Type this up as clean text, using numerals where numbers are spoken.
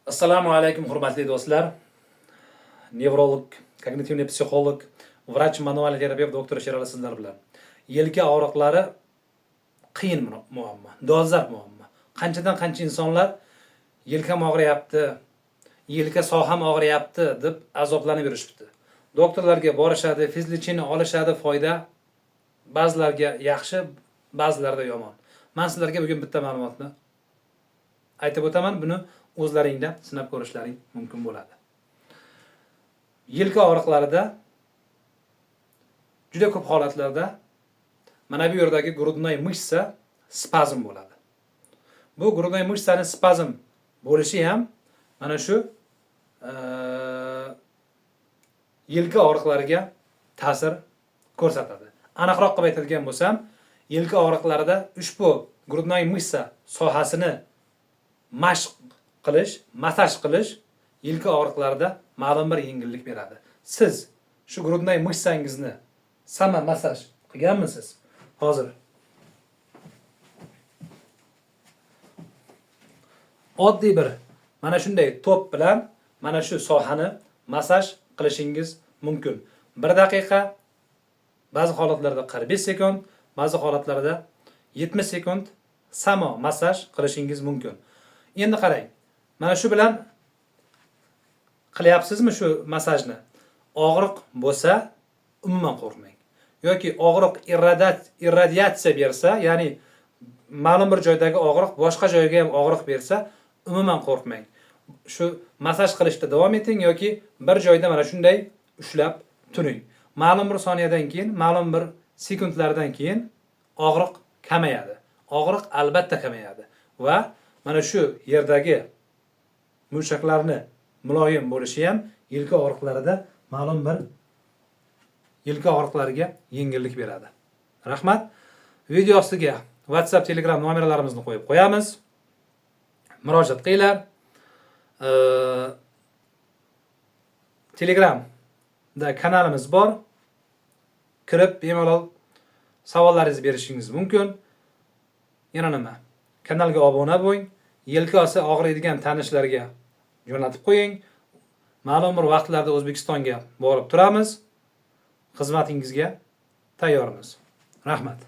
Assalomu alaykum hurmatli do'stlar. Nevrolog, kognitiv psixolog, vrach manual terapevt doktor Sherali sizlar bilan. Yelka og'riqlari qiyin muammo, dolzarb muammo. Qanchadan qancha insonlar yelkam og'riyapti, yelka soham og'riyapti deb azoblanib yurishibdi. Doktorlarga borishadi, fizlichini olishadi, foyda ba'zilarga yaxshi, ba'zilarida yomon. Men sizlarga bugun bitta ma'lumotni aytib o'taman, buni o'zlaringda sinab ko'rishlaring mumkin bo'ladi. Yelka og'riqlarida juda ko'p holatlarda mana bu yerdagi grudnoy mышца spazm bo'ladi. Bu grudnoy mышцаning spazm bo'lishi ham mana shu yelka og'riqlariga ta'sir ko'rsatadi. Aniqroq qilib aytadigan bo'lsam, yelka og'riqlarida ushbu grudnoy mышца sohasini mashq qilish, massaj qilish yelka og'riqlarida ma'lum bir yengillik beradi. Siz shu grudnoy mышцangizni sama massaj qilganmisiz? Hozir oddiy bir mana shunday to'p bilan mana shu sohani massaj qilishingiz mumkin. 1 daqiqa, ba'zi holatlarda 45 sekund, ba'zi holatlarda 70 sekund samo massaj qilishingiz mumkin. Endi qarang. Mana shu bilan qilyapsizmi shu massajni? Og'riq bo'lsa, umuman qo'rqmang. Yoki og'riq irradiatsiya bersa, ya'ni ma'lum bir joydagi og'riq boshqa joyga ham og'riq bersa, umuman qo'rqmang. Shu massaj qilishda davom eting yoki bir joyda mana shunday ushlab turing. Ma'lum bir soniyadan keyin, ma'lum bir sekundlardan keyin og'riq kamayadi. Og'riq albatta kamayadi va mana shu yerdagi mushaklarni muloyim bo'lishi ham yelka og'riqlarida ma'lum bir yelka og'riqlariga yengillik beradi. Rahmat. Video ostiga WhatsApp, Telegram nomerlarimizni qo'yib qo'yamiz. Murojaat qilinglar. Telegramda kanalimiz bor. Kirib bemalol savollaringizni berishingiz mumkin. Yana nima? Kanalga obuna bo'ling. Yelkasi og'riydigan tanishlarga jo'natib qo'ying. Ma'lum bir vaqtlarda O'zbekistonga borib turamiz. Xizmatingizga tayyormiz. Rahmat.